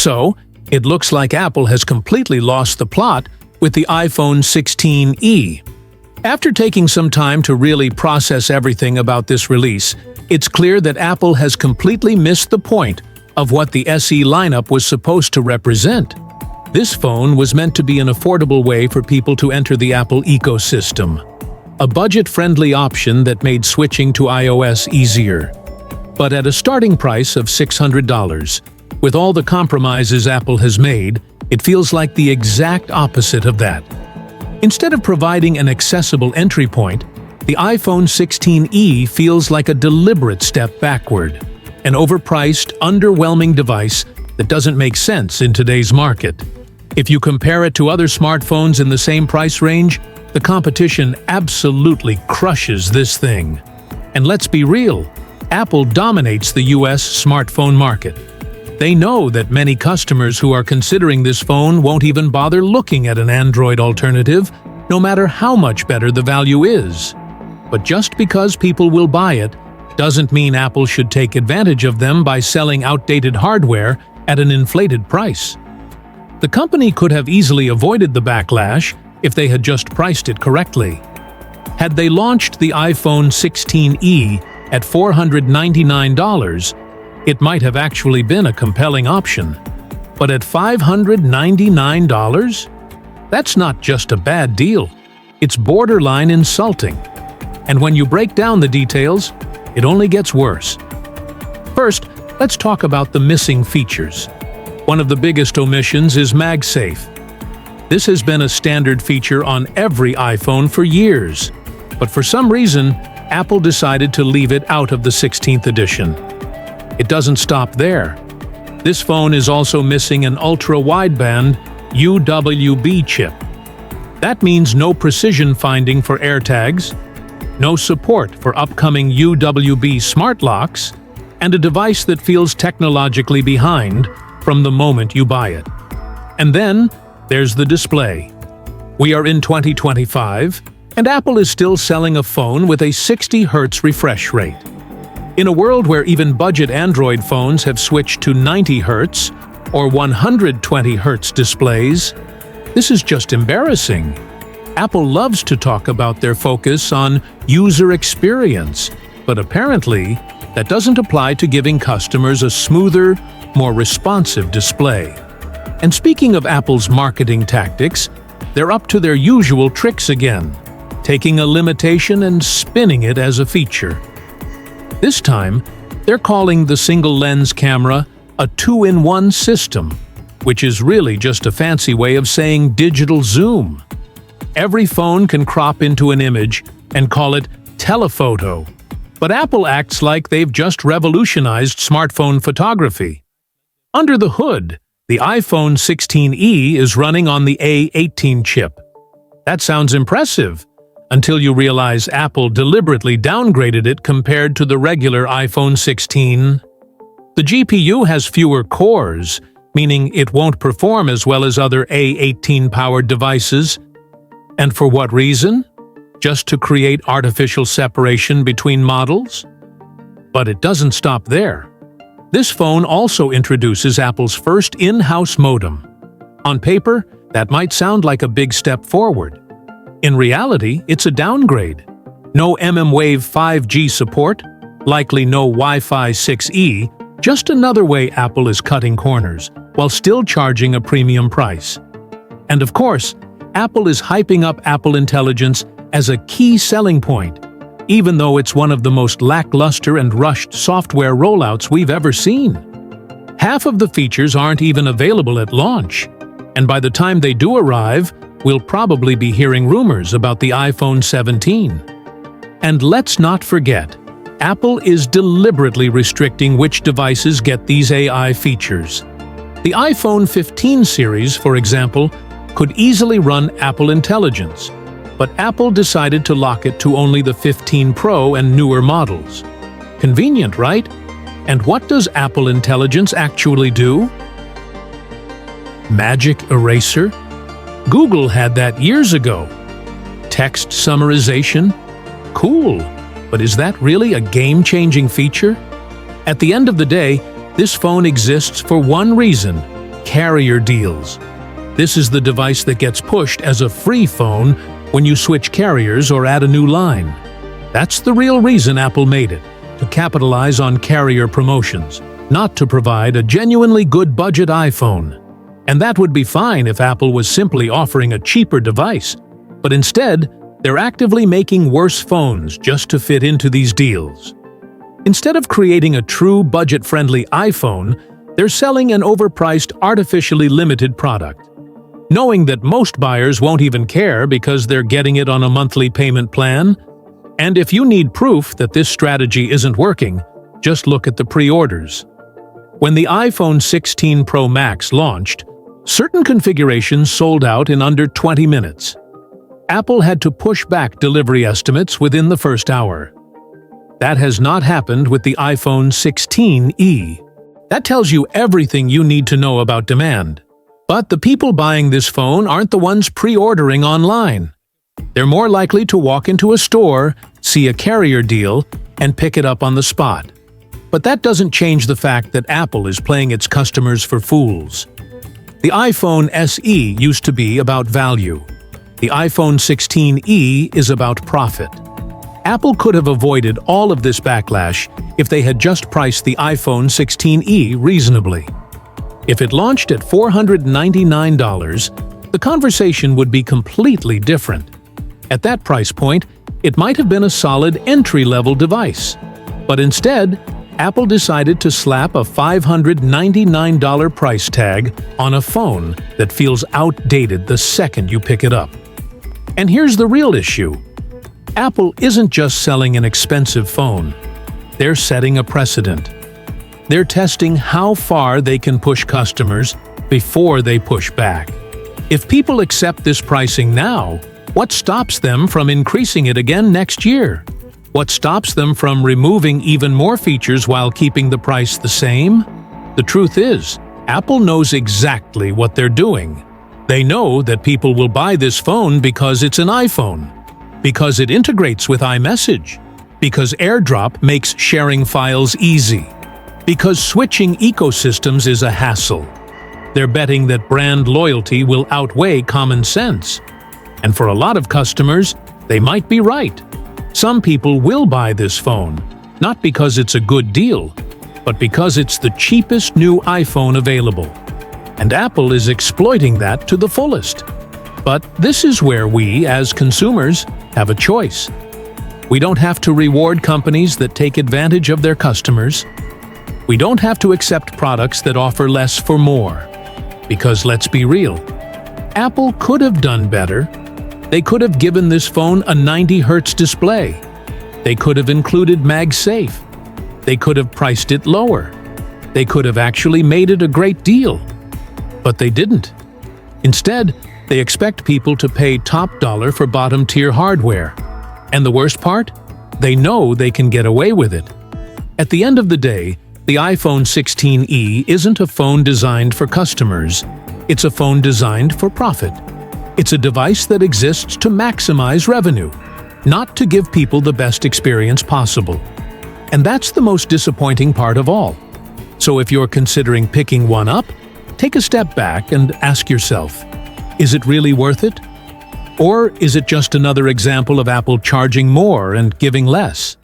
So, it looks like Apple has completely lost the plot with the iPhone 16e. After taking some time to really process everything about this release, it's clear that Apple has completely missed the point of what the SE lineup was supposed to represent. This phone was meant to be an affordable way for people to enter the Apple ecosystem, a budget-friendly option that made switching to iOS easier. But at a starting price of $600, with all the compromises Apple has made, it feels like the exact opposite of that. Instead of providing an accessible entry point, the iPhone 16e feels like a deliberate step backward, an overpriced, underwhelming device that doesn't make sense in today's market. If you compare it to other smartphones in the same price range, the competition absolutely crushes this thing. And let's be real, Apple dominates the US smartphone market. They know that many customers who are considering this phone won't even bother looking at an Android alternative, no matter how much better the value is. But just because people will buy it doesn't mean Apple should take advantage of them by selling outdated hardware at an inflated price. The company could have easily avoided the backlash if they had just priced it correctly. Had they launched the iPhone 16e at $499, it might have actually been a compelling option. But at $599? That's not just a bad deal. It's borderline insulting. And when you break down the details, it only gets worse. First, let's talk about the missing features. One of the biggest omissions is MagSafe. This has been a standard feature on every iPhone for years, but for some reason, Apple decided to leave it out of the 16th edition. It doesn't stop there. This phone is also missing an ultra-wideband UWB chip. That means no precision finding for AirTags, no support for upcoming UWB smart locks, and a device that feels technologically behind from the moment you buy it. And then, there's the display. We are in 2025, and Apple is still selling a phone with a 60 Hz refresh rate. In a world where even budget Android phones have switched to 90 Hz or 120 Hz displays, this is just embarrassing. Apple loves to talk about their focus on user experience, but apparently, that doesn't apply to giving customers a smoother, more responsive display. And speaking of Apple's marketing tactics, they're up to their usual tricks again, taking a limitation and spinning it as a feature. This time, they're calling the single-lens camera a two-in-one system, which is really just a fancy way of saying digital zoom. Every phone can crop into an image and call it telephoto, but Apple acts like they've just revolutionized smartphone photography. Under the hood, the iPhone 16e is running on the A18 chip. That sounds impressive, until you realize Apple deliberately downgraded it compared to the regular iPhone 16. The GPU has fewer cores, meaning it won't perform as well as other A18-powered devices. And for what reason? Just to create artificial separation between models? But it doesn't stop there. This phone also introduces Apple's first in-house modem. On paper, that might sound like a big step forward. In reality, it's a downgrade. No mmWave 5G support, likely no Wi-Fi 6E, just another way Apple is cutting corners, while still charging a premium price. And of course, Apple is hyping up Apple Intelligence as a key selling point, even though it's one of the most lackluster and rushed software rollouts we've ever seen. Half of the features aren't even available at launch, and by the time they do arrive, we'll probably be hearing rumors about the iPhone 17. And let's not forget, Apple is deliberately restricting which devices get these AI features. The iPhone 15 series, for example, could easily run Apple Intelligence, but Apple decided to lock it to only the 15 Pro and newer models. Convenient, right? And what does Apple Intelligence actually do? Magic Eraser? Google had that years ago. Text summarization? Cool, but is that really a game-changing feature? At the end of the day, this phone exists for one reason: carrier deals. This is the device that gets pushed as a free phone when you switch carriers or add a new line. That's the real reason Apple made it, to capitalize on carrier promotions, not to provide a genuinely good budget iPhone. And that would be fine if Apple was simply offering a cheaper device, but instead, they're actively making worse phones just to fit into these deals. Instead of creating a true budget-friendly iPhone, they're selling an overpriced, artificially limited product. Knowing that most buyers won't even care because they're getting it on a monthly payment plan. And if you need proof that this strategy isn't working, just look at the pre-orders. When the iPhone 16 Pro Max launched, certain configurations sold out in under 20 minutes. Apple had to push back delivery estimates within the first hour. That has not happened with the iPhone 16e. That tells you everything you need to know about demand. But the people buying this phone aren't the ones pre-ordering online. They're more likely to walk into a store, see a carrier deal, and pick it up on the spot. But that doesn't change the fact that Apple is playing its customers for fools. The iPhone SE used to be about value. The iPhone 16e is about profit. Apple could have avoided all of this backlash if they had just priced the iPhone 16e reasonably. If it launched at $499, the conversation would be completely different. At that price point, it might have been a solid entry-level device. But instead, Apple decided to slap a $599 price tag on a phone that feels outdated the second you pick it up. And here's the real issue. Apple isn't just selling an expensive phone. They're setting a precedent. They're testing how far they can push customers before they push back. If people accept this pricing now, what stops them from increasing it again next year? What stops them from removing even more features while keeping the price the same? The truth is, Apple knows exactly what they're doing. They know that people will buy this phone because it's an iPhone, because it integrates with iMessage, because AirDrop makes sharing files easy, because switching ecosystems is a hassle. They're betting that brand loyalty will outweigh common sense. And for a lot of customers, they might be right. Some people will buy this phone, not because it's a good deal, but because it's the cheapest new iPhone available. And Apple is exploiting that to the fullest. But this is where we, as consumers, have a choice. We don't have to reward companies that take advantage of their customers. We don't have to accept products that offer less for more. Because let's be real, Apple could have done better. They could have given this phone a 90 Hz display. They could have included MagSafe. They could have priced it lower. They could have actually made it a great deal. But they didn't. Instead, they expect people to pay top dollar for bottom-tier hardware. And the worst part? They know they can get away with it. At the end of the day, the iPhone 16e isn't a phone designed for customers. It's a phone designed for profit. It's a device that exists to maximize revenue, not to give people the best experience possible. And that's the most disappointing part of all. So if you're considering picking one up, take a step back and ask yourself, is it really worth it? Or is it just another example of Apple charging more and giving less?